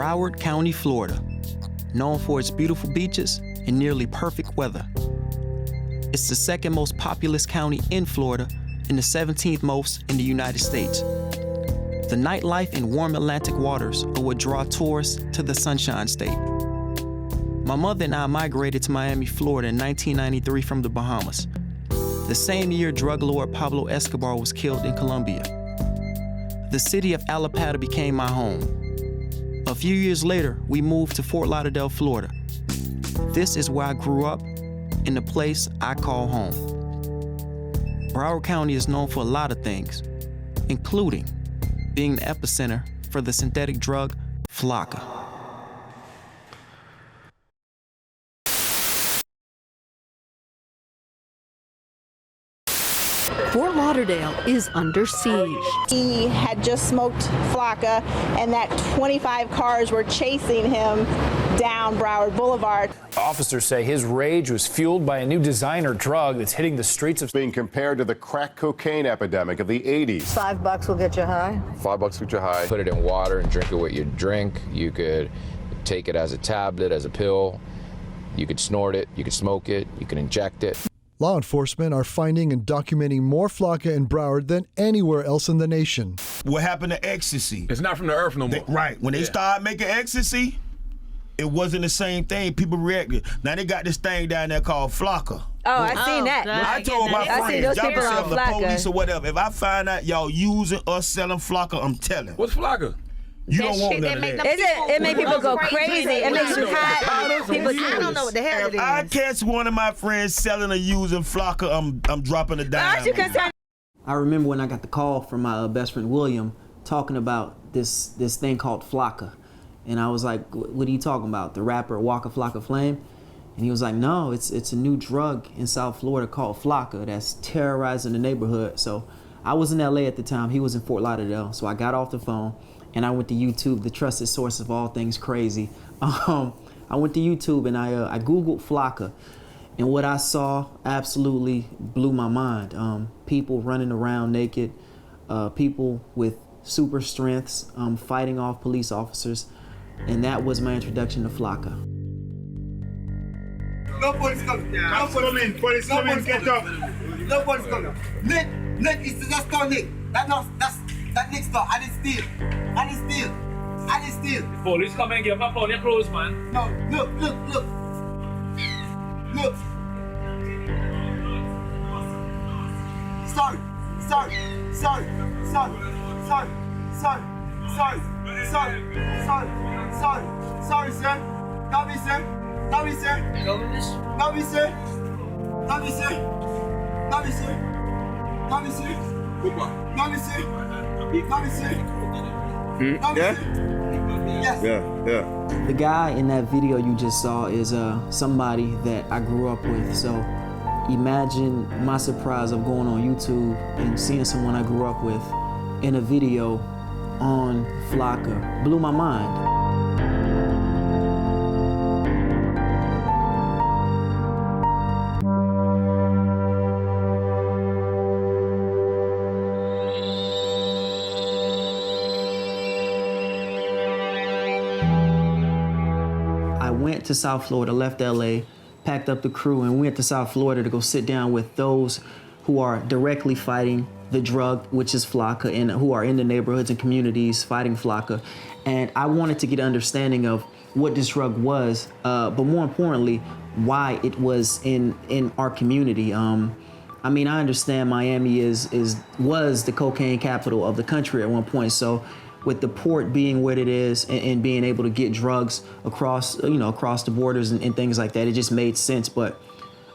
Broward County, Florida, known for its beautiful beaches and nearly perfect weather. It's the second most populous county in Florida and the 17th most in the United States. The nightlife and warm Atlantic waters are what draw tourists to the Sunshine State. My mother and I migrated to Miami, Florida in 1993 from the Bahamas, the same year drug lord Pablo Escobar was killed in Colombia. The city of Allapattah became my home. A few years later, we moved to Fort Lauderdale, Florida. This is where I grew up, in the place I call home. Broward County is known for a lot of things, including being the epicenter for the synthetic drug Flakka. Fort Lauderdale is under siege. He had just smoked Flakka, and that 25 cars were chasing him down Broward Boulevard. Officers say his rage was fueled by a new designer drug that's hitting the streets of... Being compared to the crack cocaine epidemic of the 80s. $5 will get you high. $5 will get you high. Put it in water and drink it with your drink. You could take it as a tablet, as a pill. You could snort it, you could smoke it, you could inject it. Law enforcement are finding and documenting more Flakka in Broward than anywhere else in the nation. What happened to ecstasy? It's not from the earth no more. Right. When they started making ecstasy, it wasn't the same thing. People reacted. Now they got this thing down there called Flakka. Oh, I seen that. I told my friends, y'all can sell the police or whatever. If I find out y'all using or selling Flakka, I'm telling. What's Flakka? You don't want none of that. It make people go crazy. It makes you high. I don't know what the hell it is. If I catch one of my friends selling or using Flakka, I'm dropping a dime. Aren't you concerned? I remember when I got the call from my best friend William talking about this thing called Flakka. And I was like, what are you talking about? The rapper Waka Flocka Flame? And he was like, no, it's a new drug in South Florida called Flakka that's terrorizing the neighborhood. So I was in LA at the time, he was in Fort Lauderdale. So I got off the phone and I went to YouTube, the trusted source of all things crazy. I went to YouTube and I Googled Flakka. And what I saw absolutely blew my mind. People running around naked, people with super strengths, fighting off police officers. And that was my introduction to Flakka. No police coming. No police coming. No police get up. No police coming. Nick is just called Nick. That Nick's door. I didn't steal. I didn't steal. Police come and give up all your clothes, man. No, look. Sorry, sir. Yeah. The guy in that video you just saw is somebody that I grew up with. So imagine my surprise of going on YouTube and seeing someone I grew up with in a video on Flakka. Blew my mind. I went to South Florida, left LA, packed up the crew, and went to South Florida to go sit down with those who are directly fighting the drug, which is Flakka, and who are in the neighborhoods and communities fighting Flakka. And I wanted to get an understanding of what this drug was, but more importantly, why it was in our community. I mean, I understand Miami was the cocaine capital of the country at one point, so with the port being what it is and being able to get drugs across the borders and things like that, it just made sense. But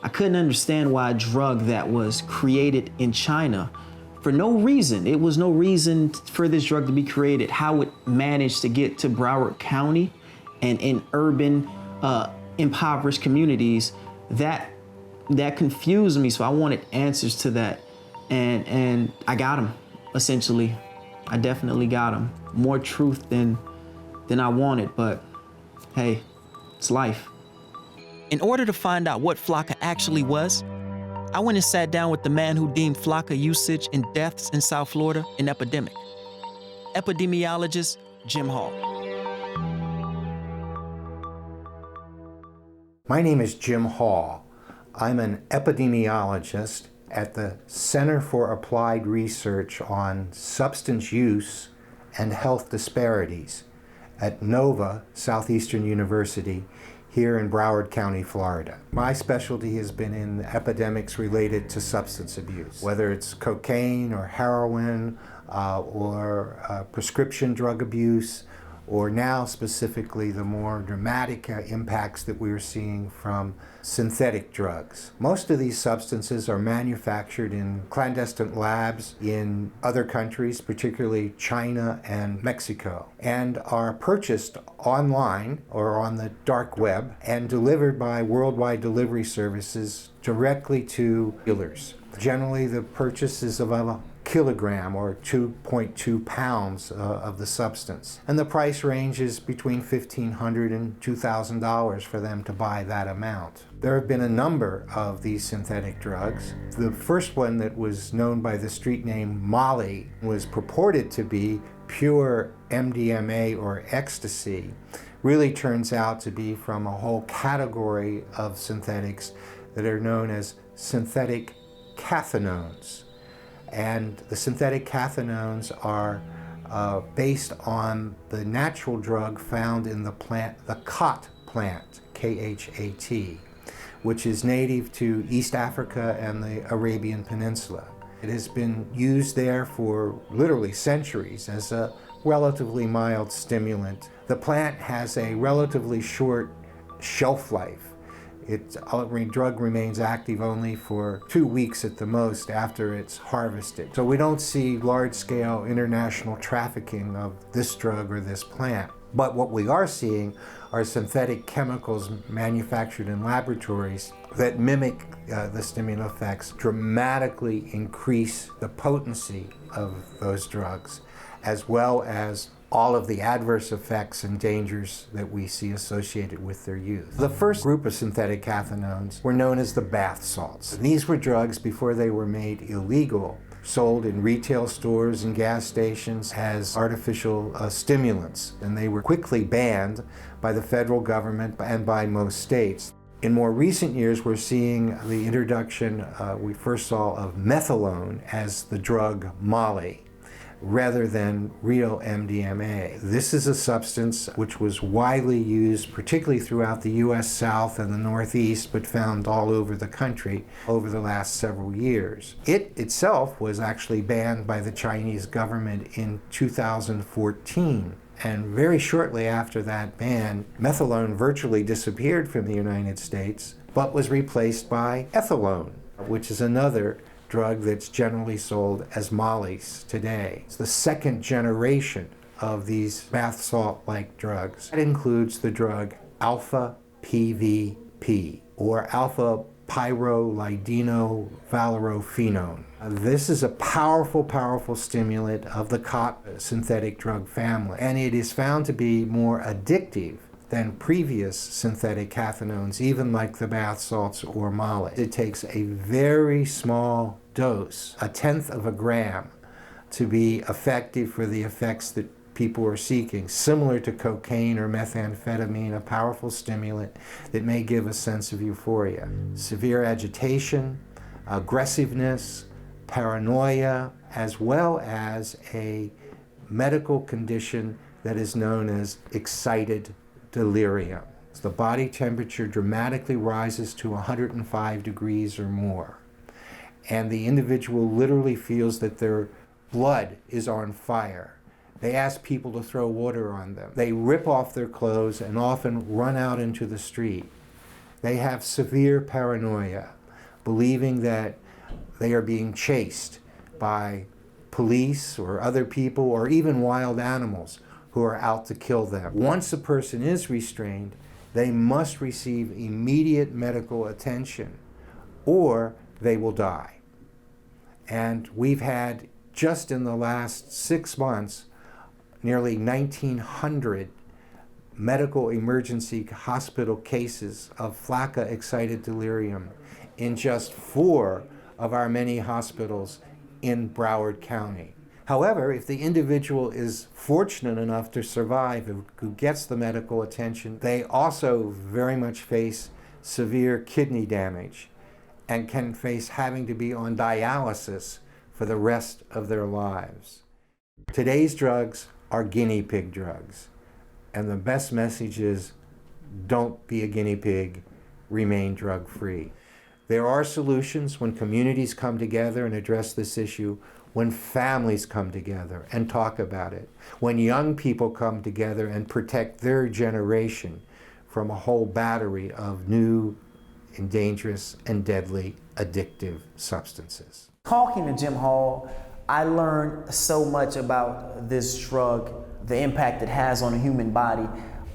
I couldn't understand why a drug that was created in China for no reason, it was no reason for this drug to be created, how it managed to get to Broward County and in urban, impoverished communities, that confused me. So I wanted answers to that, and I got them, essentially. I definitely got them. More truth than I wanted, but hey, it's life. In order to find out what Flakka actually was, I went and sat down with the man who deemed Flakka usage and deaths in South Florida an epidemic. Epidemiologist Jim Hall. My name is Jim Hall. I'm an epidemiologist at the Center for Applied Research on Substance Use and Health Disparities at NOVA Southeastern University here in Broward County, Florida. My specialty has been in epidemics related to substance abuse, whether it's cocaine or heroin or prescription drug abuse, or now specifically the more dramatic impacts that we're seeing from synthetic drugs. Most of these substances are manufactured in clandestine labs in other countries, particularly China and Mexico, and are purchased online or on the dark web and delivered by worldwide delivery services directly to dealers. Generally, the purchase is of a kilogram or 2.2 pounds of the substance. And the price ranges between $1,500 and $2,000 for them to buy that amount. There have been a number of these synthetic drugs. The first one that was known by the street name Molly was purported to be pure MDMA or ecstasy. Really turns out to be from a whole category of synthetics that are known as synthetic cathinones. And the synthetic cathinones are based on the natural drug found in the plant, the khat plant, K-H-A-T, which is native to East Africa and the Arabian Peninsula. It has been used there for literally centuries as a relatively mild stimulant. The plant has a relatively short shelf life. The drug remains active only for 2 weeks at the most after it's harvested. So we don't see large-scale international trafficking of this drug or this plant. But what we are seeing are synthetic chemicals manufactured in laboratories that mimic the stimulant effects, dramatically increase the potency of those drugs, as well as all of the adverse effects and dangers that we see associated with their use. The first group of synthetic cathinones were known as the bath salts. And these were drugs before they were made illegal, sold in retail stores and gas stations as artificial stimulants. And they were quickly banned by the federal government and by most states. In more recent years, we're seeing the introduction, we first saw, of methadone as the drug Molly, rather than real MDMA. This is a substance which was widely used, particularly throughout the U.S. South and the Northeast, but found all over the country over the last several years. It itself was actually banned by the Chinese government in 2014. And very shortly after that ban, methadone virtually disappeared from the United States, but was replaced by ethylone, which is another drug that's generally sold as Molly's today. It's the second generation of these bath salt-like drugs. That includes the drug alpha PVP, or alpha pyrrolidinovalerophenone. This is a powerful stimulant of the khat synthetic drug family, and it is found to be more addictive than previous synthetic cathinones, even like the bath salts or Molly. It takes a very small dose, 1/10 of a gram, to be effective for the effects that people are seeking, similar to cocaine or methamphetamine, a powerful stimulant that may give a sense of euphoria. Severe agitation, aggressiveness, paranoia, as well as a medical condition that is known as excited delirium. The body temperature dramatically rises to 105 degrees or more, and the individual literally feels that their blood is on fire. They ask people to throw water on them. They rip off their clothes and often run out into the street. They have severe paranoia, believing that they are being chased by police or other people or even wild animals who are out to kill them. Once a person is restrained, they must receive immediate medical attention or they will die. And we've had, just in the last 6 months, nearly 1,900 medical emergency hospital cases of Flakka excited delirium in just 4 of our many hospitals in Broward County. However, if the individual is fortunate enough to survive, who gets the medical attention, they also very much face severe kidney damage, and can face having to be on dialysis for the rest of their lives. Today's drugs are guinea pig drugs, and the best message is don't be a guinea pig, remain drug-free. There are solutions when communities come together and address this issue, when families come together and talk about it, when young people come together and protect their generation from a whole battery of new and dangerous and deadly addictive substances. Talking to Jim Hall, I learned so much about this drug, the impact it has on the human body.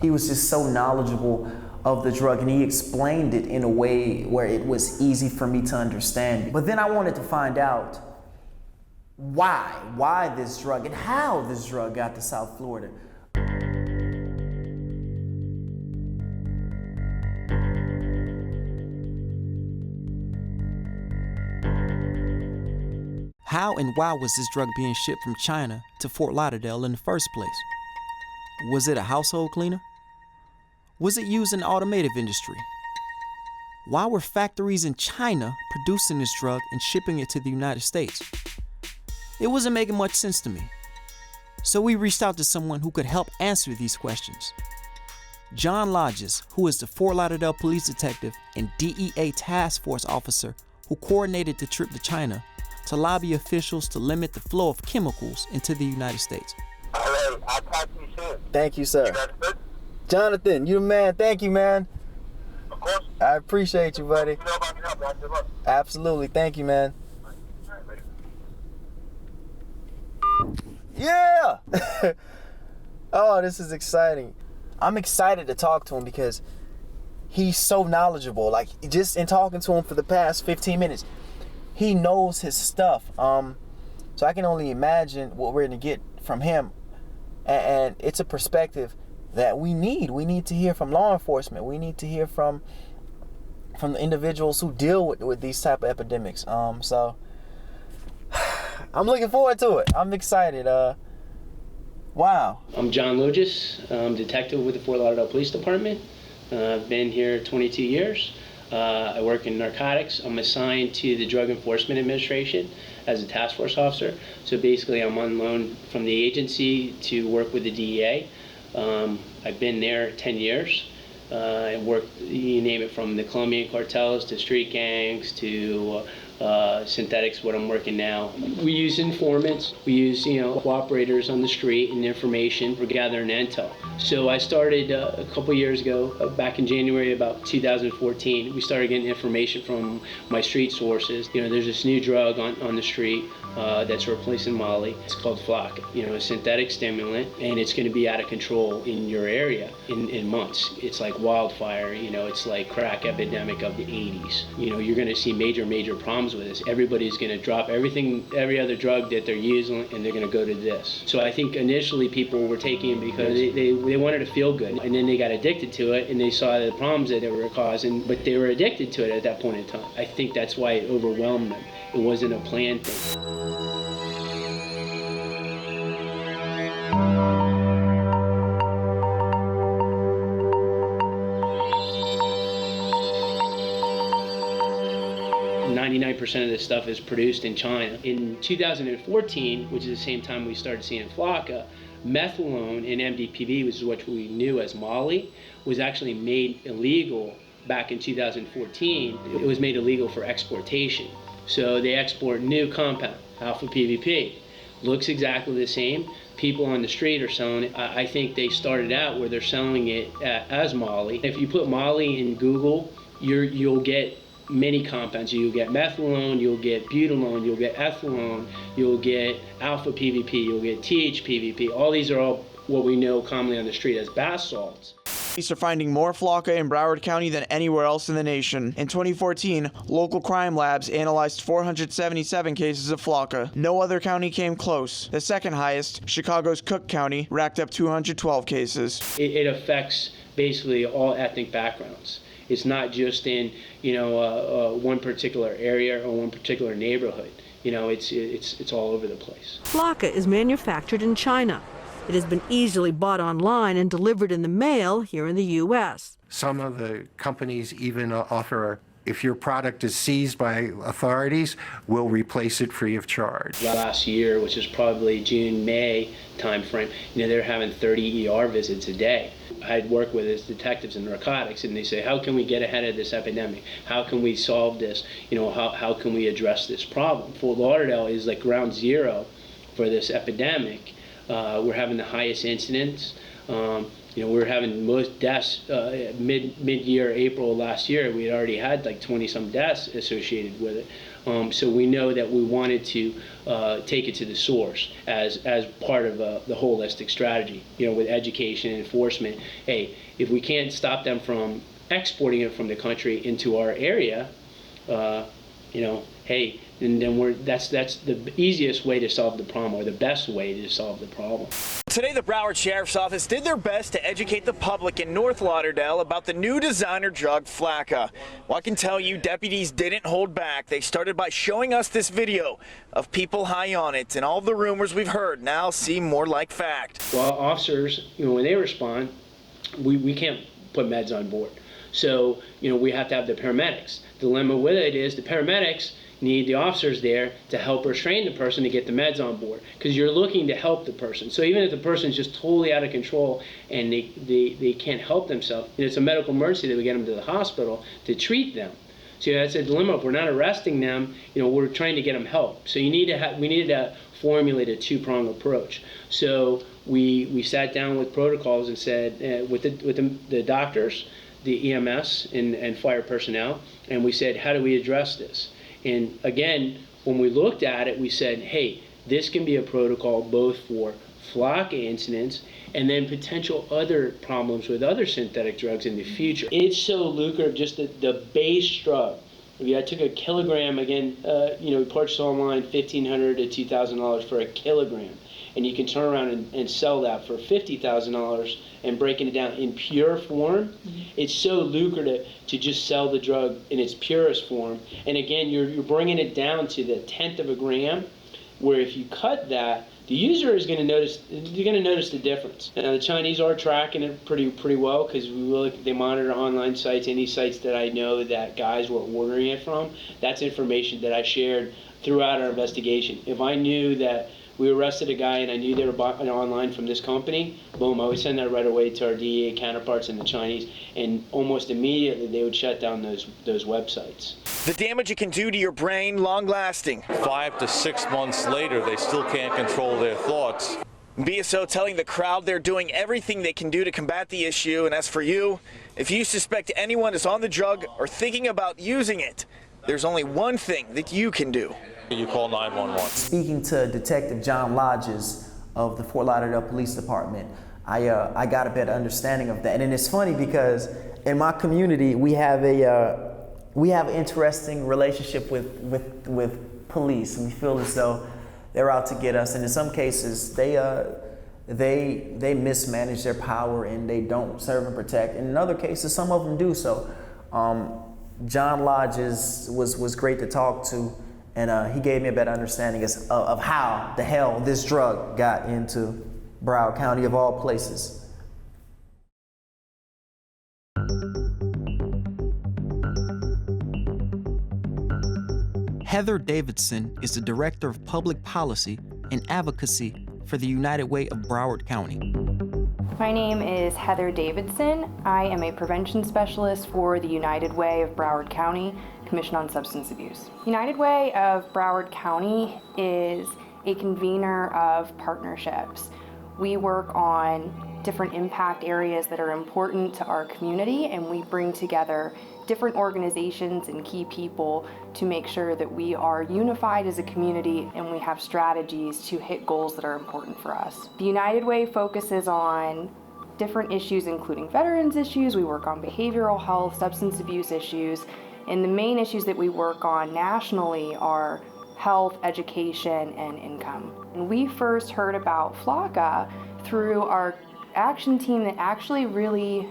He was just so knowledgeable of the drug, and he explained it in a way where it was easy for me to understand. But then I wanted to find out why this drug and how this drug got to South Florida. How and why was this drug being shipped from China to Fort Lauderdale in the first place? Was it a household cleaner? Was it used in the automotive industry? Why were factories in China producing this drug and shipping it to the United States? It wasn't making much sense to me. So we reached out to someone who could help answer these questions. John Lodges, who is the Fort Lauderdale police detective and DEA task force officer who coordinated the trip to China to lobby officials to limit the flow of chemicals into the United States. All right, I'll talk to you soon. Thank you, sir. Jonathan, you the man. Thank you, man. Of course. I appreciate you, buddy. You know about me now, man. Good luck. Absolutely. Thank you, man. Yeah! Oh, this is exciting. I'm excited to talk to him because he's so knowledgeable. Like, just in talking to him for the past 15 minutes, he knows his stuff. So I can only imagine what we're going to get from him. And it's a perspective that we need. We need to hear from law enforcement. We need to hear from the individuals who deal with these type of epidemics. So I'm looking forward to it. I'm excited. Wow. I'm John Lodges. I'm detective with the Fort Lauderdale Police Department. I've been here 22 years. I work in narcotics. I'm assigned to the Drug Enforcement Administration as a task force officer. So basically I'm on loan from the agency to work with the DEA. I've been there 10 years. I worked, you name it, from the Colombian cartels to street gangs to synthetics, what I'm working now. We use informants, we use cooperators on the street and information for gathering intel. So I started a couple years ago, back in January about 2014, we started getting information from my street sources. There's this new drug on the street that's replacing Molly. It's called Flakka, a synthetic stimulant, and it's going to be out of control in your area in months. It's like wildfire, it's like crack epidemic of the 80s. You're going to see major problems with this. Everybody's going to drop every other drug that they're using, and they're going to go to this. So I think initially people were taking it because they wanted to feel good, and then they got addicted to it, and they saw the problems that it were causing, but they were addicted to it at that point in time. I think that's why it overwhelmed them. It wasn't a planned thing. Percent of this stuff is produced in China. In 2014, which is the same time we started seeing Flakka, methadone and MDPV, which is what we knew as Molly, was actually made illegal back in 2014. It was made illegal for exportation. So they export new compound, alpha PVP. Looks exactly the same. People on the street are selling it. I think they started out where they're selling it as Molly. If you put Molly in Google, you'll get many compounds. You'll get methadone, you'll get butylone, you'll get ethylone, you'll get alpha PVP, you'll get THPVP. All these are all what we know commonly on the street as bath salts. Police are finding more Flakka in Broward County than anywhere else in the nation. In 2014, local crime labs analyzed 477 cases of Flakka. No other county came close. The second highest, Chicago's Cook County, racked up 212 cases. It affects basically all ethnic backgrounds. It's not just in one particular area or one particular neighborhood. It's all over the place. Flakka is manufactured in China. It has been easily bought online and delivered in the mail here in the U.S. Some of the companies even offer, if your product is seized by authorities, we'll replace it free of charge. Last year, which is probably June, May timeframe, they're having 30 ER visits a day. I'd work with as detectives in narcotics, and they say, how can we get ahead of this epidemic? How can we solve this? How can we address this problem? Fort Lauderdale is like ground zero for this epidemic. We're having the highest incidence. We're having most deaths mid-year, April last year. We had already had like 20-some deaths associated with it. So we know that we wanted to take it to the source as part of the holistic strategy, with education and enforcement. Hey, if we can't stop them from exporting it from the country into our area, hey, and then that's the easiest way to solve the problem, or the best way to solve the problem. Today, the Broward Sheriff's Office did their best to educate the public in North Lauderdale about the new designer drug Flakka. Well, I can tell you, deputies didn't hold back. They started by showing us this video of people high on it, and all the rumors we've heard now seem more like fact. Well, officers, when they respond, we can't put meds on board. So, we have to have the paramedics. The dilemma with it is the paramedics need the officers there to help restrain the person to get the meds on board, because you're looking to help the person. So even if the person's just totally out of control and they can't help themselves, it's a medical emergency that we get them to the hospital to treat them. So that's a dilemma. If we're not arresting them, we're trying to get them help. So we needed to formulate a two-pronged approach. So we sat down with protocols and said, with the doctors, the EMS and fire personnel, and we said, how do we address this? And again, when we looked at it, we said, hey, this can be a protocol both for Flakka incidents and then potential other problems with other synthetic drugs in the future. It's so lucrative, just the base drug. I took a kilogram, again, we purchased online $1,500 to $2,000 for a kilogram. And you can turn around and sell that for $50,000 and breaking it down in pure form. It's so lucrative to just sell the drug in its purest form. And again, you're bringing it down to the 1/10 of a gram, where if you cut that, the user is going to notice. You're going to notice the difference. Now, the Chinese are tracking it pretty well, because they monitor online sites. Any sites that I know that guys were ordering it from, that's information that I shared throughout our investigation. If I knew that we arrested a guy and I knew they were buying online from this company, boom, I would send that right away to our DEA counterparts in the Chinese, and almost immediately they would shut down those websites. The damage it can do to your brain, long-lasting. 5 to 6 months later, they still can't control their thoughts. BSO telling the crowd they're doing everything they can do to combat the issue, and as for you, if you suspect anyone is on the drug or thinking about using it, there's only one thing that you can do. You call 911. Speaking to Detective John Lodges of the Fort Lauderdale Police Department, I got a better understanding of that. And it's funny because in my community we have an interesting relationship with police. We feel as though they're out to get us, and in some cases they mismanage their power and they don't serve and protect. And in other cases, some of them do so. John Lodges was great to talk to, and he gave me a better understanding of how the hell this drug got into Broward County, of all places. Heather Davidson is the Director of Public Policy and Advocacy for the United Way of Broward County. My name is Heather Davidson. I am a prevention specialist for the United Way of Broward County, Commission on Substance Abuse. United Way of Broward County is a convener of partnerships. We work on different impact areas that are important to our community, and we bring together different organizations and key people to make sure that we are unified as a community and we have strategies to hit goals that are important for us. The United Way focuses on different issues, including veterans issues. We work on behavioral health, substance abuse issues, and the main issues that we work on nationally are health, education, and income. And we first heard about Flakka through our action team that actually really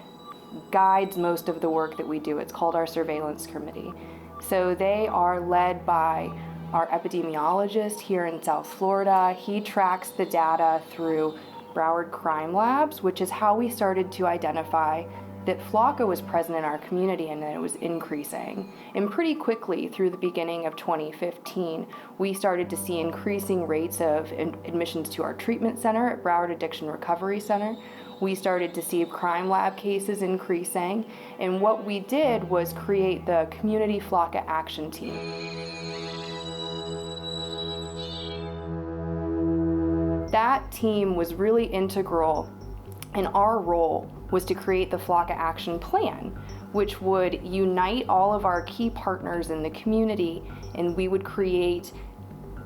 guides most of the work that we do. It's called our surveillance committee. So they are led by our epidemiologist here in South Florida. He tracks the data through Broward Crime Labs, which is how we started to identify that Flakka was present in our community and that it was increasing. And pretty quickly, through the beginning of 2015, we started to see increasing rates of admissions to our treatment center at Broward Addiction Recovery Center. We started to see crime lab cases increasing, and what we did was create the Community Flakka Action Team. That team was really integral, and our role was to create the Flakka Action Plan, which would unite all of our key partners in the community, and we would create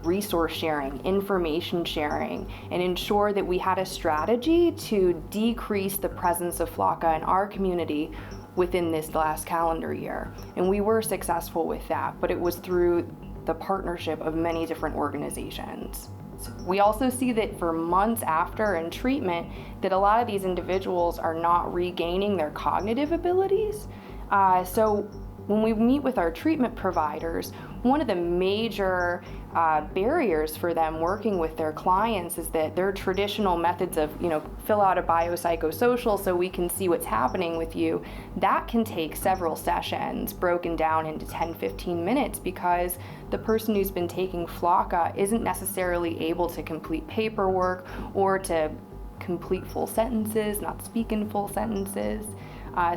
resource sharing, information sharing, and ensure that we had a strategy to decrease the presence of Flakka in our community within this last calendar year. And we were successful with that, but it was through the partnership of many different organizations. We also see that for months after in treatment, that a lot of these individuals are not regaining their cognitive abilities. So when we meet with our treatment providers, one of the major barriers for them working with their clients is that their traditional methods of, fill out a biopsychosocial so we can see what's happening with you, that can take several sessions broken down into 10-15 minutes because the person who's been taking Flakka isn't necessarily able to complete paperwork or to complete full sentences, not speak in full sentences.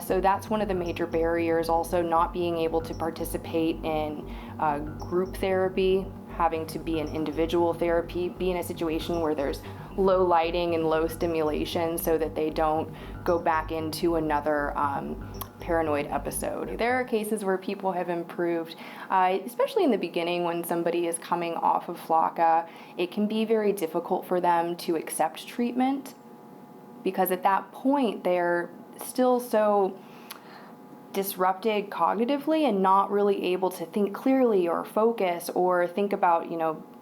So that's one of the major barriers, also not being able to participate in group therapy, having to be in individual therapy, be in a situation where there's low lighting and low stimulation so that they don't go back into another paranoid episode. There are cases where people have improved, especially in the beginning when somebody is coming off of Flakka. It can be very difficult for them to accept treatment because at that point they're still so disrupted cognitively and not really able to think clearly or focus or think about,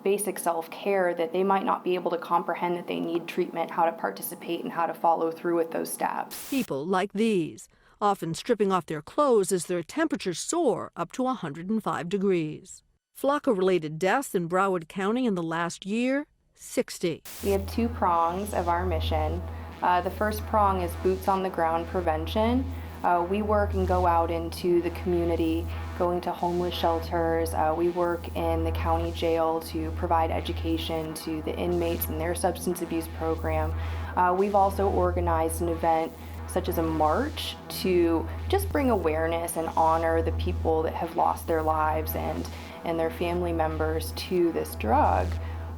basic self-care, that they might not be able to comprehend that they need treatment, how to participate, and how to follow through with those steps. People like these, often stripping off their clothes as their temperatures soar up to 105 degrees. Flakka-related deaths in Broward County in the last year, 60. We have two prongs of our mission. The first prong is boots on the ground prevention. We work and go out into the community, going to homeless shelters. We work in the county jail to provide education to the inmates in their substance abuse program. We've also organized an event such as a march to just bring awareness and honor the people that have lost their lives and their family members to this drug.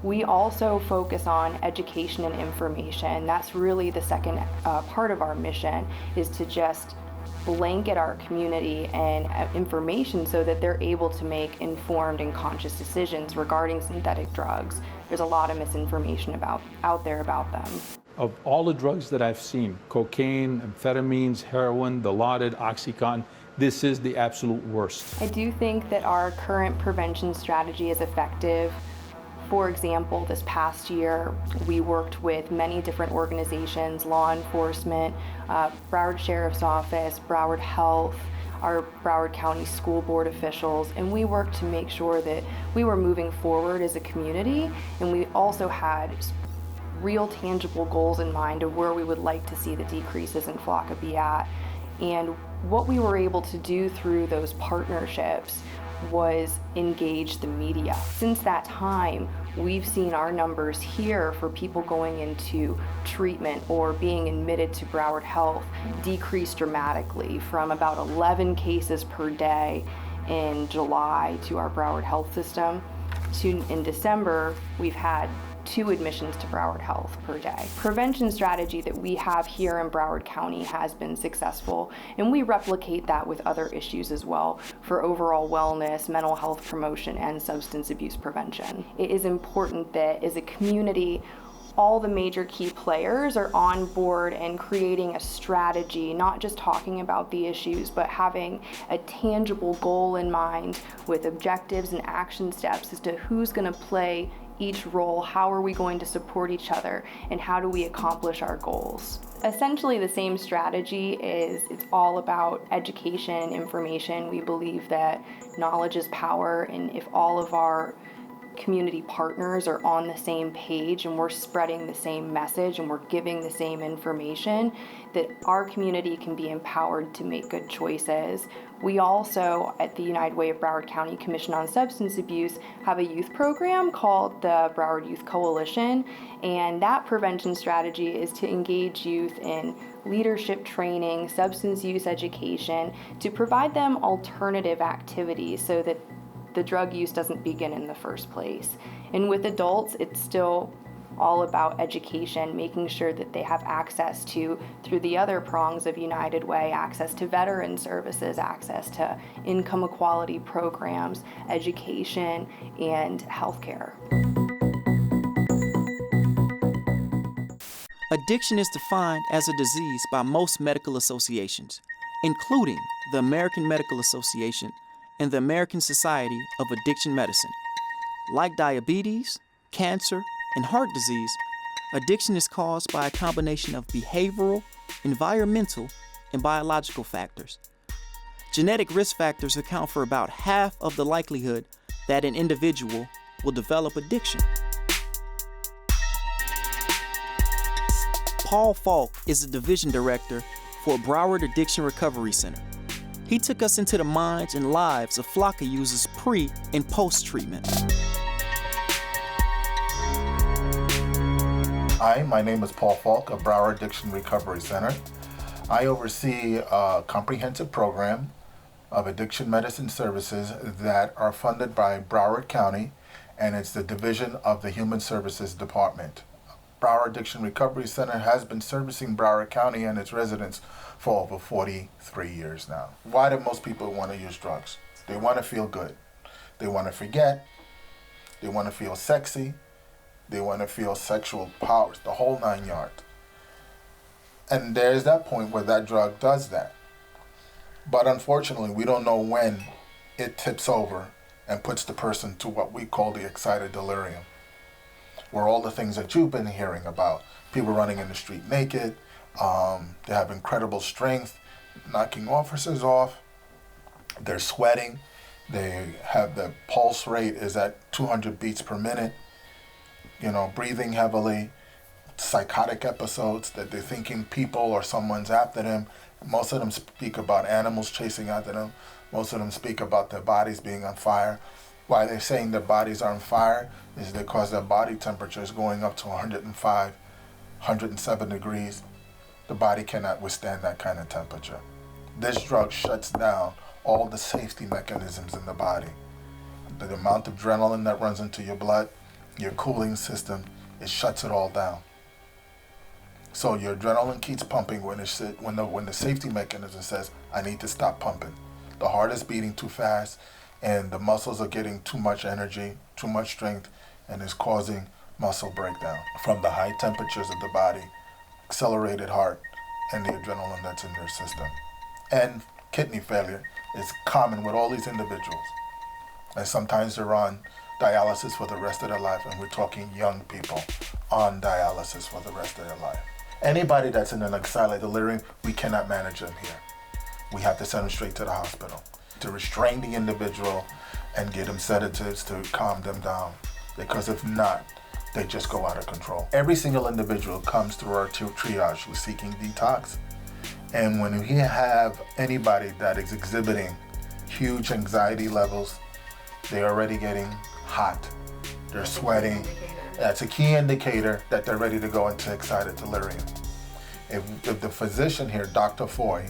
We also focus on education and information. That's really the second part of our mission, is to just blanket our community and information so that they're able to make informed and conscious decisions regarding synthetic drugs. There's a lot of misinformation out there about them. Of all the drugs that I've seen, cocaine, amphetamines, heroin, Dilaudid, OxyContin, this is the absolute worst. I do think that our current prevention strategy is effective. For example, this past year, we worked with many different organizations, law enforcement, Broward Sheriff's Office, Broward Health, our Broward County School Board officials, and we worked to make sure that we were moving forward as a community, and we also had real tangible goals in mind of where we would like to see the decreases in Flakka be at. And what we were able to do through those partnerships was engage the media. Since that time, we've seen our numbers here for people going into treatment or being admitted to Broward Health decrease dramatically from about 11 cases per day in July to our Broward Health system to in December, we've had 2 admissions to Broward Health per day. Prevention strategy that we have here in Broward County has been successful, and we replicate that with other issues as well for overall wellness, mental health promotion, and substance abuse prevention. It is important that as a community, all the major key players are on board and creating a strategy, not just talking about the issues, but having a tangible goal in mind with objectives and action steps as to who's going to play each role, how are we going to support each other, and how do we accomplish our goals. Essentially the same strategy it's all about education, information. We believe that knowledge is power, and if all of our community partners are on the same page and we're spreading the same message and we're giving the same information, that our community can be empowered to make good choices. We also, at the United Way of Broward County Commission on Substance Abuse, have a youth program called the Broward Youth Coalition, and that prevention strategy is to engage youth in leadership training, substance use education, to provide them alternative activities so that the drug use doesn't begin in the first place. And with adults, it's still all about education, making sure that they have access to, through the other prongs of United Way, access to veteran services, access to income equality programs, education, and healthcare. Addiction is defined as a disease by most medical associations, including the American Medical Association and the American Society of Addiction Medicine. Like diabetes, cancer, and heart disease, addiction is caused by a combination of behavioral, environmental, and biological factors. Genetic risk factors account for about half of the likelihood that an individual will develop addiction. Paul Falk is the division director for Broward Addiction Recovery Center. He took us into the minds and lives of Flakka users pre- and post-treatment. Hi, my name is Paul Falk of Broward Addiction Recovery Center. I oversee a comprehensive program of addiction medicine services that are funded by Broward County, and it's the division of the Human Services Department. Broward Addiction Recovery Center has been servicing Broward County and its residents for over 43 years now. Why do most people want to use drugs? They want to feel good. They want to forget. They want to feel sexy. They want to feel sexual powers, the whole 9 yards. And there's that point where that drug does that. But unfortunately, we don't know when it tips over and puts the person to what we call the excited delirium, where all the things that you've been hearing about, people running in the street naked, they have incredible strength, knocking officers off, they're sweating, they have the pulse rate is at 200 beats per minute, breathing heavily, psychotic episodes that they're thinking people or someone's after them. Most of them speak about animals chasing after them. Most of them speak about their bodies being on fire. Why they're saying their bodies are on fire is because their body temperature is going up to 105, 107 degrees. The body cannot withstand that kind of temperature. This drug shuts down all the safety mechanisms in the body. The amount of adrenaline that runs into your blood, your cooling system, it shuts it all down. So your adrenaline keeps pumping when the safety mechanism says, I need to stop pumping. The heart is beating too fast and the muscles are getting too much energy, too much strength, and is causing muscle breakdown from the high temperatures of the body, accelerated heart, and the adrenaline that's in their system. And kidney failure is common with all these individuals. And sometimes they're on dialysis for the rest of their life, and we're talking young people on dialysis for the rest of their life. Anybody that's in an excited delirium, we cannot manage them here. We have to send them straight to the hospital to restrain the individual and give them sedatives to calm them down, because if not, they just go out of control. Every single individual comes through our triage who's seeking detox, and when we have anybody that is exhibiting huge anxiety levels, they're already getting hot, they're sweating. That's a key indicator that they're ready to go into excited delirium. If the physician here, Dr. Foy,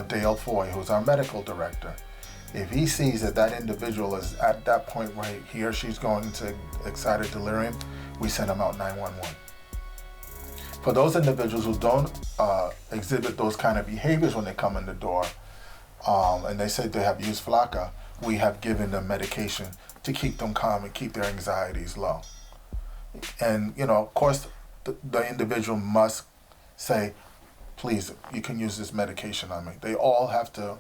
Dale Foy, who's our medical director, if he sees that that individual is at that point where he or she's going into excited delirium, we send them out 911. For those individuals who don't exhibit those kind of behaviors when they come in the door, and they say they have used Flakka, we have given them medication to keep them calm and keep their anxieties low. And, of course, the individual must say, please, you can use this medication on me. They all have to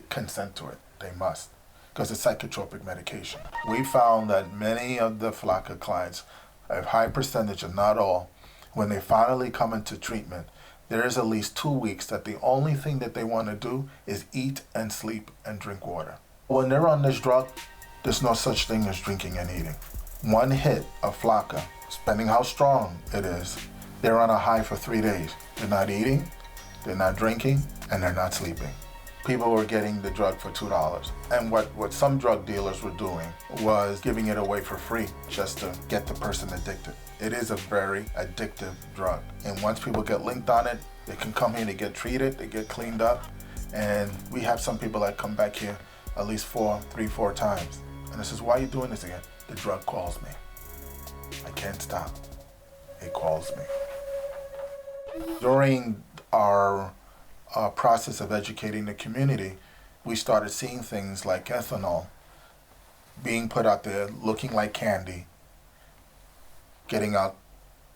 consent to it. They must, because it's psychotropic medication. We found that many of the Flakka clients, a high percentage, and not all, when they finally come into treatment, there is at least 2 weeks that the only thing that they want to do is eat and sleep and drink water. When they're on this drug, There's no such thing as drinking and eating. One hit of Flakka, depending how strong it is, they're on a high for 3 days. They're not eating, they're not drinking, and they're not sleeping. People were getting the drug for $2. And what some drug dealers were doing was giving it away for free just to get the person addicted. It is a very addictive drug. And once people get linked on it, they can come here to get treated, they get cleaned up. And we have some people that come back here at least 4 times. And I says, why are you doing this again? The drug calls me. I can't stop. It calls me. During our process of educating the community, we started seeing things like ethanol being put out there, looking like candy, getting out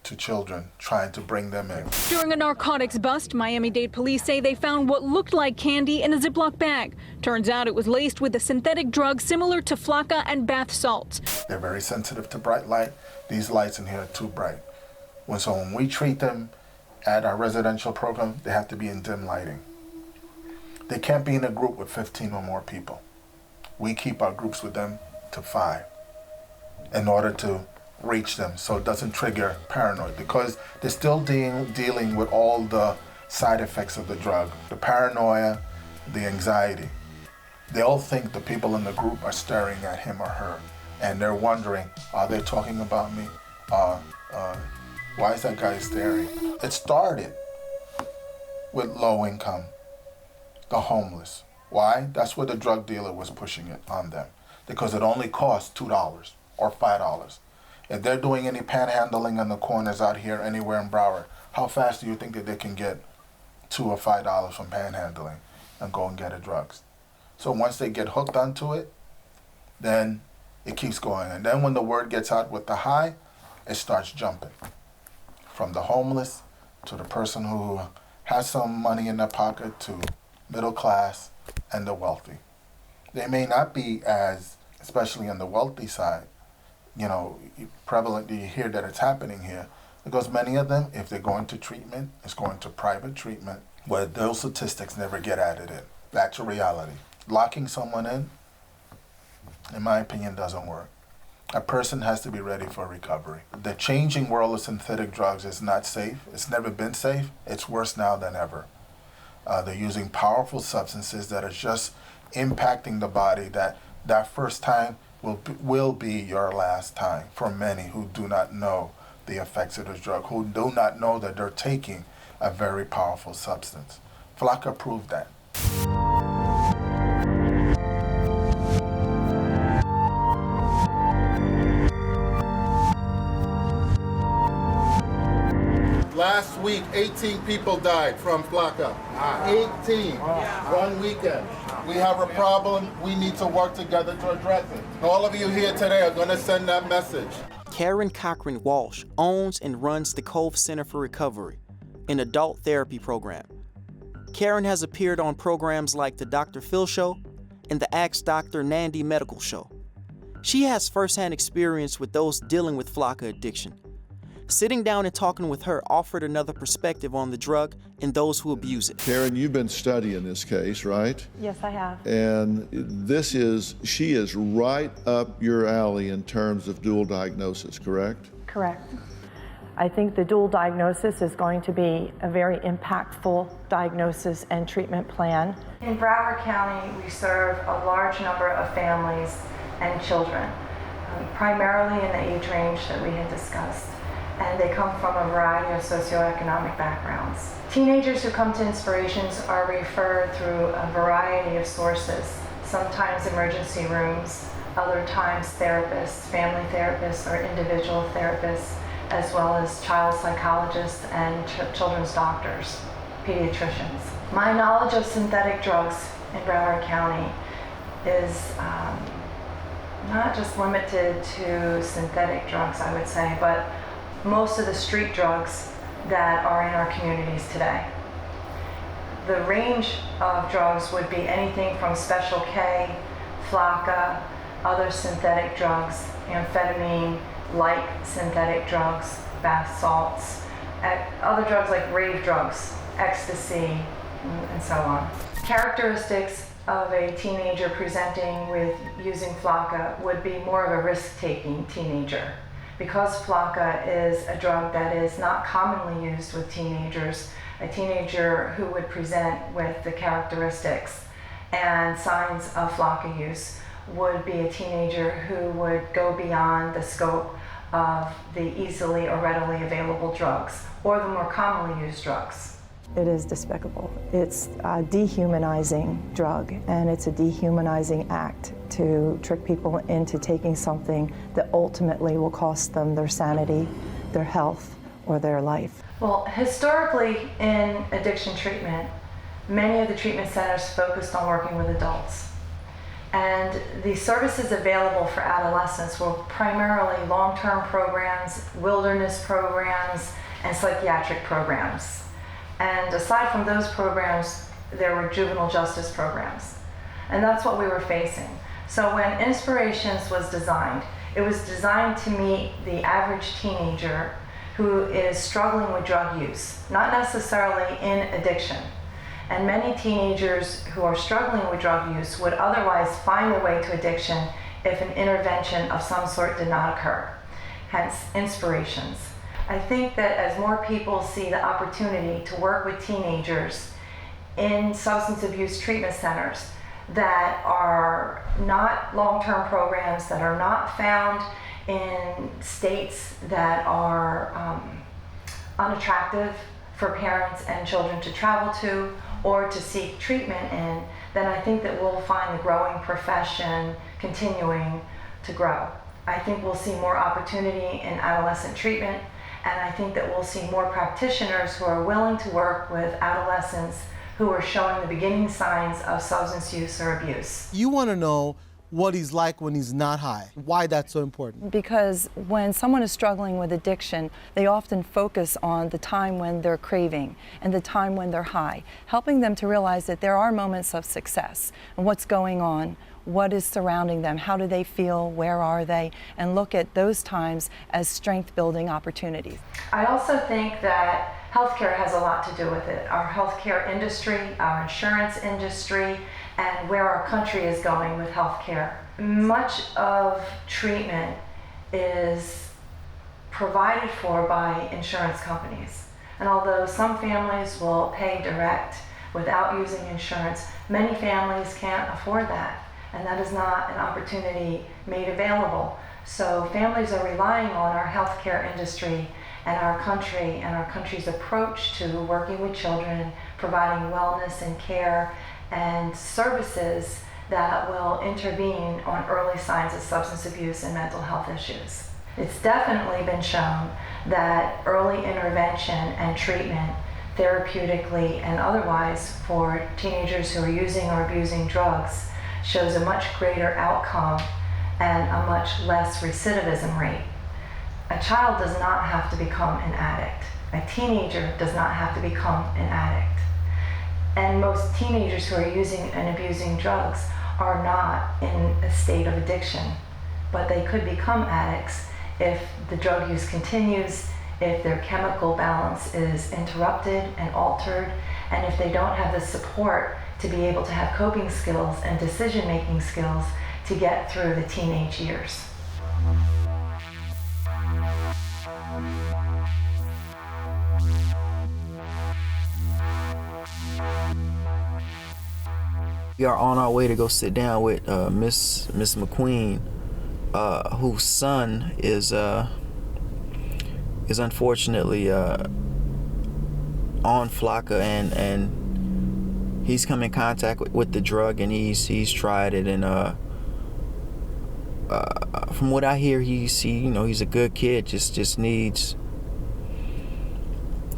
to children, trying to bring them in. During a narcotics bust, Miami-Dade police say they found what looked like candy in a Ziploc bag. Turns out it was laced with a synthetic drug similar to Flakka and bath salts. They're very sensitive to bright light. These lights in here are too bright. So when we treat them at our residential program, they have to be in dim lighting. They can't be in a group with 15 or more people. We keep our groups with them to 5 in order to reach them so it doesn't trigger paranoid, because they're still dealing with all the side effects of the drug, the paranoia, the anxiety. They'll think the people in the group are staring at him or her, and they're wondering, are they talking about me? Why is that guy staring? It started with low income, the homeless. Why? That's where the drug dealer was pushing it on them, because it only costs $2 or $5. If they're doing any panhandling on the corners out here anywhere in Broward, how fast do you think that they can get $2 or $5 from panhandling and go and get the drugs? So once they get hooked onto it, then it keeps going. And then when the word gets out with the high, it starts jumping. From the homeless to the person who has some money in their pocket to middle class and the wealthy. They may not be as, especially on the wealthy side, prevalent, you hear that it's happening here, because many of them, if they're going to treatment, it's going to private treatment, where those statistics never get added in. That's a reality. Locking someone in my opinion, doesn't work. A person has to be ready for recovery. The changing world of synthetic drugs is not safe. It's never been safe. It's worse now than ever. They're using powerful substances that are just impacting the body, that first time will be your last time for many who do not know the effects of this drug, who do not know that they're taking a very powerful substance. Flakka proved that. Last week, 18 people died from Flakka. 18. One weekend. We have a problem. We need to work together to address it. All of you here today are going to send that message. Karen Cochran Walsh owns and runs the Cove Center for Recovery, an adult therapy program. Karen has appeared on programs like The Dr. Phil Show and the Ask Dr. Nandi Medical Show. She has firsthand experience with those dealing with Flakka addiction. Sitting down and talking with her offered another perspective on the drug and those who abuse it. Karen, you've been studying this case, right? Yes, I have. And she is right up your alley in terms of dual diagnosis, correct? Correct. I think the dual diagnosis is going to be a very impactful diagnosis and treatment plan. In Broward County, we serve a large number of families and children, primarily in the age range that we had discussed. And they come from a variety of socioeconomic backgrounds. Teenagers who come to Inspirations are referred through a variety of sources, sometimes emergency rooms, other times therapists, family therapists or individual therapists, as well as child psychologists and children's doctors, pediatricians. My knowledge of synthetic drugs in Broward County is not just limited to synthetic drugs, I would say, but most of the street drugs that are in our communities today. The range of drugs would be anything from Special K, Flakka, other synthetic drugs, amphetamine, like synthetic drugs, bath salts, other drugs like rave drugs, ecstasy, and so on. Characteristics of a teenager presenting with using Flakka would be more of a risk-taking teenager. Because Flakka is a drug that is not commonly used with teenagers, a teenager who would present with the characteristics and signs of Flakka use would be a teenager who would go beyond the scope of the easily or readily available drugs or the more commonly used drugs. It is despicable. It's a dehumanizing drug, and it's a dehumanizing act to trick people into taking something that ultimately will cost them their sanity, their health, or their life. Well, historically in addiction treatment, many of the treatment centers focused on working with adults. And the services available for adolescents were primarily long-term programs, wilderness programs, and psychiatric programs. And aside from those programs, there were juvenile justice programs. And that's what we were facing. So when Inspirations was designed, it was designed to meet the average teenager who is struggling with drug use, not necessarily in addiction. And many teenagers who are struggling with drug use would otherwise find their way to addiction if an intervention of some sort did not occur, hence Inspirations. I think that as more people see the opportunity to work with teenagers in substance abuse treatment centers that are not long-term programs, that are not found in states that are unattractive for parents and children to travel to or to seek treatment in, then I think that we'll find the growing profession continuing to grow. I think we'll see more opportunity in adolescent treatment, and I think that we'll see more practitioners who are willing to work with adolescents who are showing the beginning signs of substance use or abuse. You want to know what he's like when he's not high. Why that's so important? Because when someone is struggling with addiction, they often focus on the time when they're craving and the time when they're high, helping them to realize that there are moments of success and what's going on, what is surrounding them, how do they feel, where are they, and look at those times as strength-building opportunities. I also think that healthcare has a lot to do with it. Our healthcare industry, our insurance industry, and where our country is going with healthcare. Much of treatment is provided for by insurance companies. And although some families will pay direct without using insurance, many families can't afford that. And that is not an opportunity made available. So families are relying on our healthcare industry and our country's approach to working with children, providing wellness and care and services that will intervene on early signs of substance abuse and mental health issues. It's definitely been shown that early intervention and treatment, therapeutically and otherwise, for teenagers who are using or abusing drugs shows a much greater outcome and a much less recidivism rate. A child does not have to become an addict. A teenager does not have to become an addict. And most teenagers who are using and abusing drugs are not in a state of addiction, but they could become addicts if the drug use continues, if their chemical balance is interrupted and altered, and if they don't have the support to be able to have coping skills and decision-making skills to get through the teenage years. We are on our way to go sit down with Miss McQueen, whose son is unfortunately on Flakka, and he's come in contact with the drug, and he's tried it, and from what I hear, he's a good kid, just needs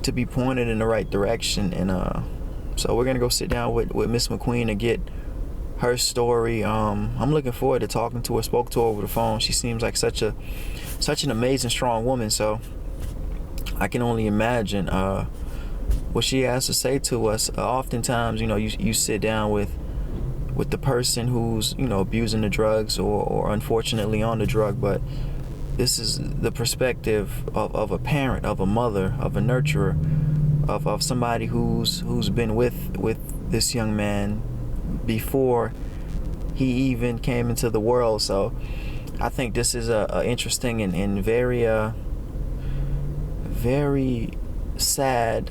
to be pointed in the right direction, and so we're gonna go sit down with Miss McQueen to get her story. I'm looking forward to talking to her. Spoke to her over the phone. She seems like such an amazing, strong woman. So I can only imagine what she has to say to us. Oftentimes, you sit down with the person who's abusing the drugs or unfortunately on the drug, but this is the perspective of a parent, of a mother, of a nurturer, of somebody who's been with this young man before he even came into the world. So I think this is a interesting and very very sad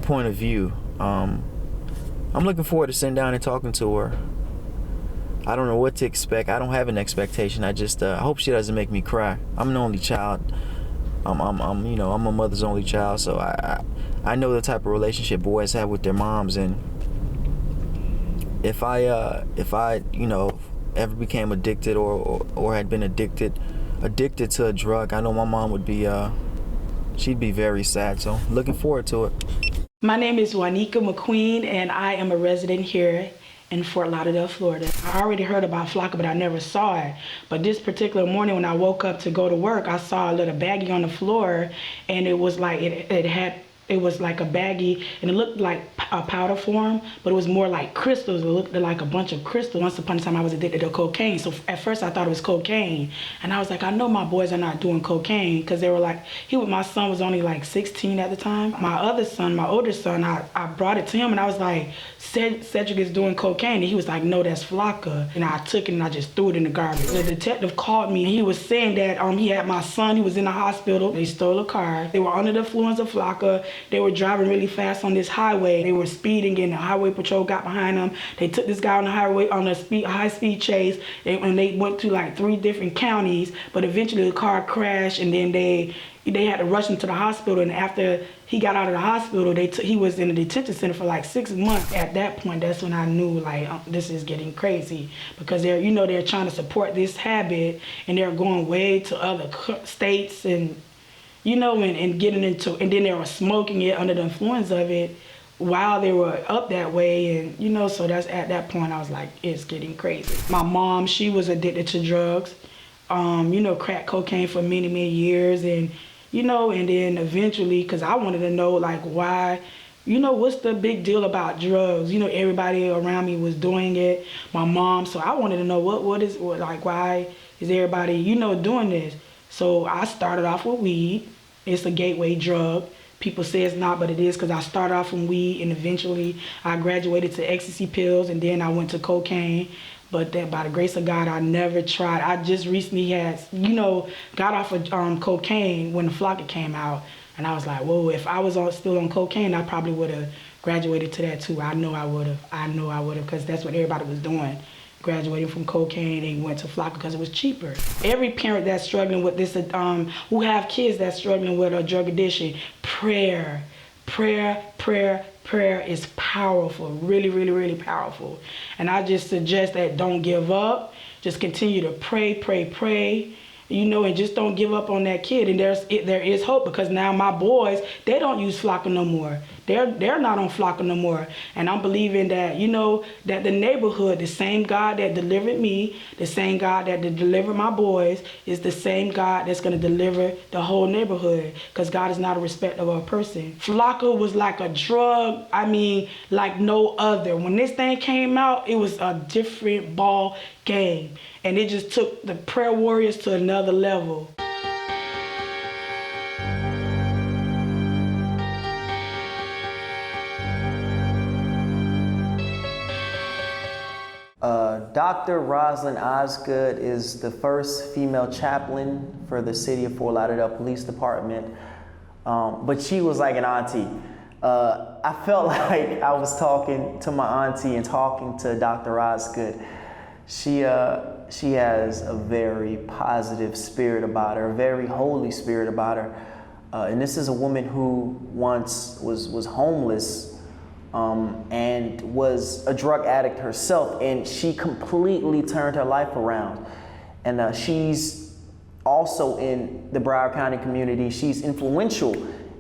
point of view. I'm looking forward to sitting down and talking to her. I don't know what to expect. I don't have an expectation. I just hope she doesn't make me cry. I'm an only child. I'm a mother's only child, so I know the type of relationship boys have with their moms, and if I ever became addicted or had been addicted to a drug, I know my mom would be she'd be very sad. So looking forward to it. My name is Juanica McQueen, and I am a resident here in Fort Lauderdale, Florida. I already heard about Flakka, but I never saw it. But this particular morning when I woke up to go to work, I saw a little baggie on the floor, and it was like it was like a baggie, and it looked like a powder form, but it was more like crystals. It looked like a bunch of crystals. Once upon a time, I was addicted to cocaine, so at first I thought it was cocaine. And I was like, I know my boys are not doing cocaine, because they were like, my son was only like 16 at the time. My other son, my older son, I brought it to him, and I was like, Cedric is doing cocaine. And he was like, no, that's Flakka. And I took it and I just threw it in the garbage. The detective called me, and he was saying that he had my son, he was in the hospital. They stole a car. They were under the influence of Flakka. They were driving really fast on this highway. They were speeding, and the highway patrol got behind them. They took this guy on the highway on a high-speed chase, and they went to like 3 different counties, but eventually the car crashed, and then they had to rush him to the hospital, and after he got out of the hospital, he was in a detention center for like 6 months. At that point, that's when I knew this is getting crazy, because they're trying to support this habit, and they're going way to other states and getting into, and then they were smoking it under the influence of it while they were up that way, and so that's at that point I was like, it's getting crazy. My mom, she was addicted to drugs, crack cocaine for many, many years, and and then eventually, because I wanted to know why, what's the big deal about drugs? Everybody around me was doing it, my mom, so I wanted to know why is everybody, doing this? So I started off with weed. It's a gateway drug. People say it's not, but it is, because I started off from weed, and eventually I graduated to ecstasy pills, and then I went to cocaine. But that, by the grace of God, I never tried. I just recently got off of cocaine when the Flakka came out, and I was like, whoa, if I was still on cocaine, I probably would have graduated to that too. I know I would have, because that's what everybody was doing. Graduating from cocaine, they went to Flakka because it was cheaper. Every parent that's struggling with this, who have kids that's struggling with a drug addiction, prayer is powerful, really, really, really powerful. And I just suggest that don't give up. Just continue to pray, and just don't give up on that kid. And there is hope, because now my boys, they don't use Flakka no more. They're not on Flakka no more. And I'm believing that, that the neighborhood, the same God that delivered me, the same God that delivered my boys, is the same God that's going to deliver the whole neighborhood, because God is not a respecter of a person. Flakka was like a drug, like no other. When this thing came out, it was a different ball game. And it just took the prayer warriors to another level. Dr. Roslyn Osgood is the first female chaplain for the city of Fort Lauderdale Police Department, but she was like an auntie. I felt like I was talking to my auntie and talking to Dr. Osgood. She has a very positive spirit about her, a very holy spirit about her. And this is a woman who once was homeless and was a drug addict herself, and she completely turned her life around. And she's also in the Broward County community. She's influential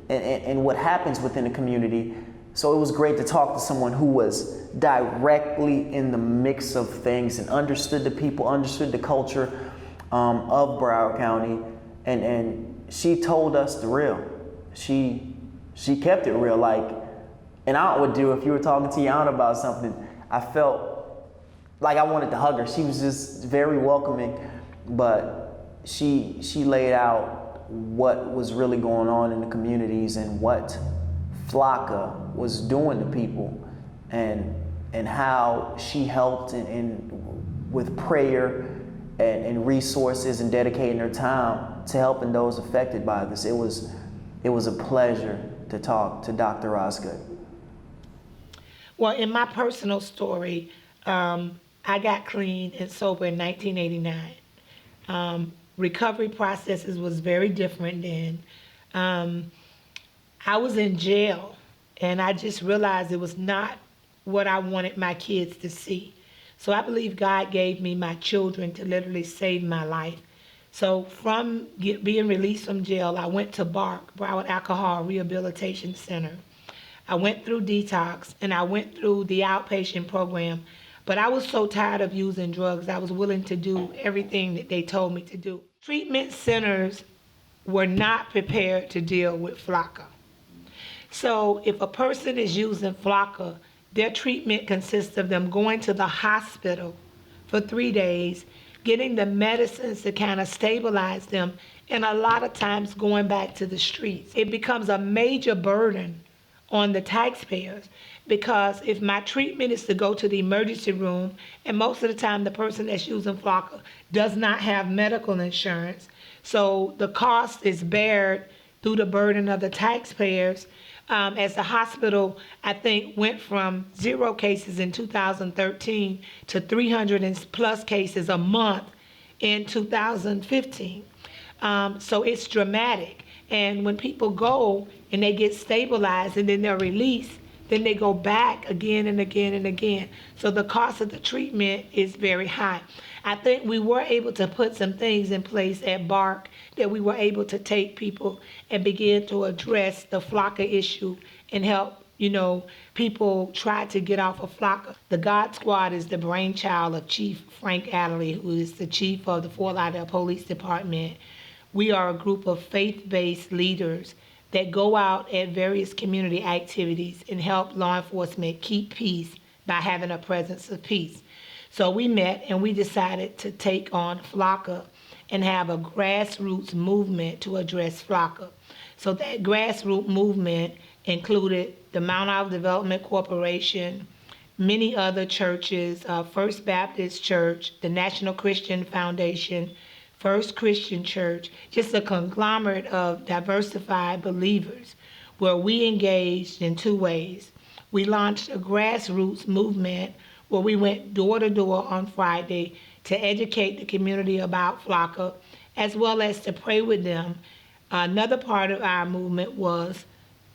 in what happens within the community. So it was great to talk to someone who was directly in the mix of things and understood the people, understood the culture of Broward County, and she told us the real. She kept it real. Like an aunt would do if you were talking to your aunt about something. I felt like I wanted to hug her. She was just very welcoming, but she laid out what was really going on in the communities and what Flakka was doing to people, and and how she helped with prayer and resources and dedicating her time to helping those affected by this. It was a pleasure to talk to Dr. Osgood. Well, in my personal story, I got clean and sober in 1989. Recovery processes was very different then. I was in jail, and I just realized it was not what I wanted my kids to see. So I believe God gave me my children to literally save my life. So from being released from jail, I went to BARC, Broward Alcohol Rehabilitation Center. I went through detox, and I went through the outpatient program. But I was so tired of using drugs, I was willing to do everything that they told me to do. Treatment centers were not prepared to deal with Flakka. So if a person is using Flakka, their treatment consists of them going to the hospital for 3 days, getting the medicines to kind of stabilize them, and a lot of times going back to the streets. It becomes a major burden on the taxpayers, because if my treatment is to go to the emergency room, and most of the time the person that's using Flakka does not have medical insurance, so the cost is bared through the burden of the taxpayers. As the hospital, I think, went from 0 cases in 2013 to 300 and plus cases a month in 2015. So it's dramatic. And when people go and they get stabilized and then they're released, then they go back again and again and again. So the cost of the treatment is very high. I think we were able to put some things in place at BARC that we were able to take people and begin to address the Flakka issue and help, people try to get off of Flakka. The God Squad is the brainchild of Chief Frank Adderley, who is the chief of the Fort Lauderdale Police Department. We are a group of faith-based leaders that go out at various community activities and help law enforcement keep peace by having a presence of peace. So we met and we decided to take on Flakka and have a grassroots movement to address Flakka. So that grassroots movement included the Mount Olive Development Corporation, many other churches, First Baptist Church, the National Christian Foundation, First Christian Church, just a conglomerate of diversified believers where we engaged in 2 ways. We launched a grassroots movement where we went door to door on Friday to educate the community about Flakka, as well as to pray with them. Another part of our movement was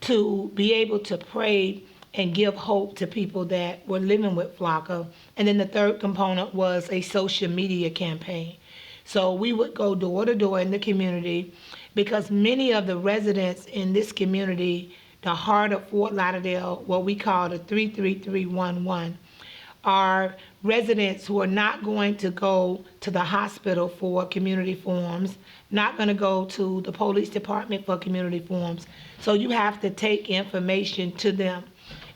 to be able to pray and give hope to people that were living with Flakka. And then the third component was a social media campaign. So we would go door to door in the community because many of the residents in this community, the heart of Fort Lauderdale, what we call the 33311, are residents who are not going to go to the hospital for community forums, not going to go to the police department for community forums. So you have to take information to them.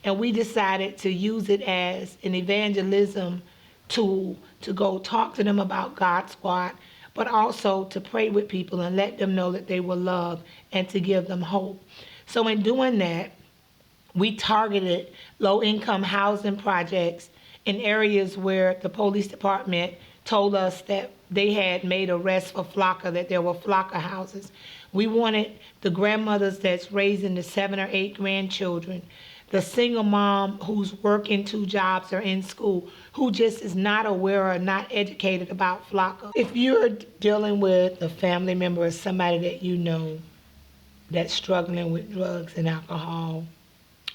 And we decided to use it as an evangelism tool to go talk to them about God Squad, but also to pray with people and let them know that they were loved and to give them hope. So in doing that, we targeted low-income housing projects in areas where the police department told us that they had made arrests for Flakka, that there were Flakka houses. We wanted the grandmothers that's raising the 7 or 8 grandchildren, the single mom who's working 2 jobs or in school, who just is not aware or not educated about Flakka. If you're dealing with a family member or somebody that you know that's struggling with drugs and alcohol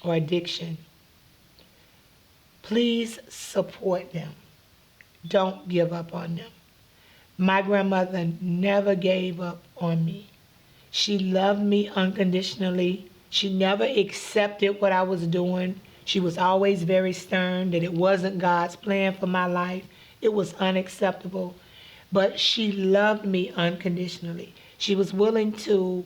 or addiction, please support them. Don't give up on them. My grandmother never gave up on me. She loved me unconditionally. She never accepted what I was doing. She was always very stern that it wasn't God's plan for my life. It was unacceptable. But she loved me unconditionally. She was willing to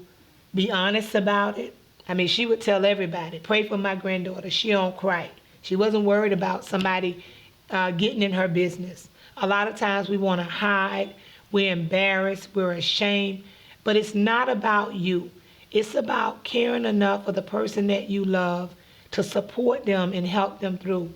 be honest about it. I mean, she would tell everybody, pray for my granddaughter. She don't cry. She wasn't worried about somebody getting in her business. A lot of times we want to hide. We're embarrassed. We're ashamed. But it's not about you. It's about caring enough for the person that you love to support them and help them through.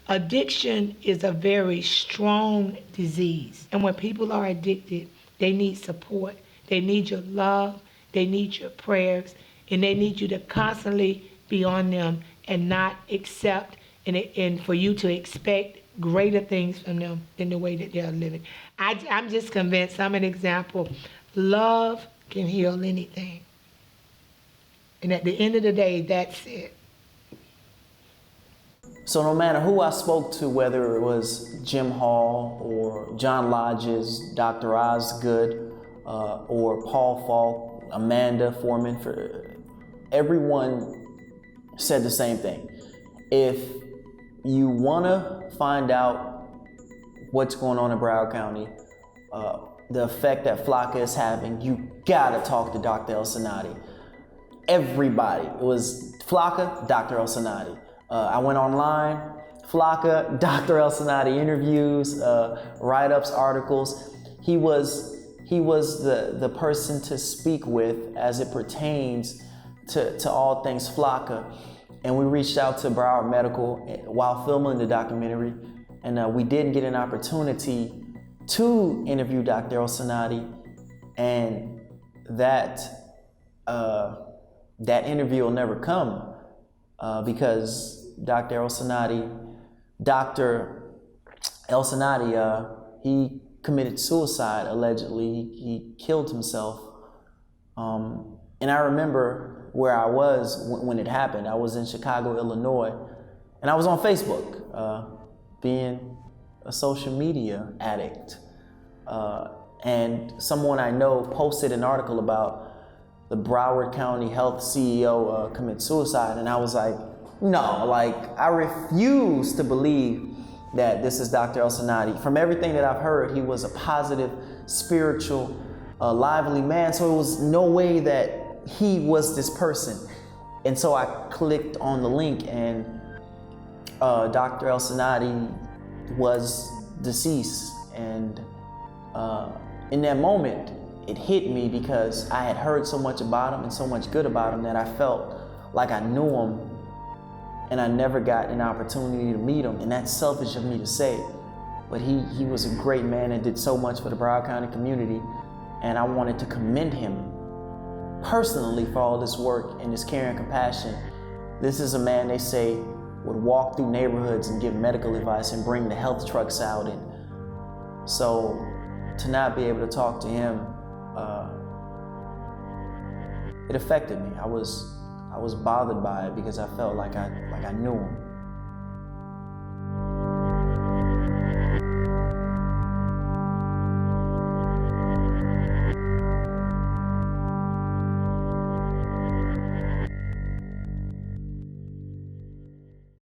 Addiction is a very strong disease. And when people are addicted, they need support. They need your love. They need your prayers. And they need you to constantly be on them and not accept and for you to expect greater things from them than the way that they're living. I'm just convinced, I'm an example, love can heal anything. And at the end of the day, that's it. So no matter who I spoke to, whether it was Jim Hall or John Lodges, Dr. Osgood, or Paul Falk, Amanda Foreman, everyone said the same thing. If you want to find out what's going on in Broward County, the effect that Flakka is having, you gotta talk to Dr. El Sanadi. Everybody, it was Flakka, Dr. El Sanadi. I went online, Flakka, Dr. El Sanadi interviews, write-ups, articles. He was the person to speak with as it pertains to all things Flakka. And we reached out to Broward Medical while filming the documentary, and we didn't get an opportunity to interview Dr. El Sanadi, and that interview will never come because Dr. El Sanadi, he committed suicide allegedly. He killed himself, and I remember where I was when it happened. I was in Chicago, Illinois, and I was on Facebook, being a social media addict. And someone I know posted an article about the Broward County Health CEO commit suicide, and I was like, no, like I refuse to believe that this is Dr. El Sanadi. From everything that I've heard, he was a positive, spiritual, lively man, so it was no way that he was this person. And so I clicked on the link, and Dr. El Sanadi was deceased. And in that moment, it hit me because I had heard so much about him and so much good about him that I felt like I knew him, and I never got an opportunity to meet him. And that's selfish of me to say, but he was a great man and did so much for the Broward County community, and I wanted to commend him personally for all this work and his care and compassion. This is a man they say would walk through neighborhoods and give medical advice and bring the health trucks out. And so to not be able to talk to him, it affected me. I was bothered by it because I felt like I knew him.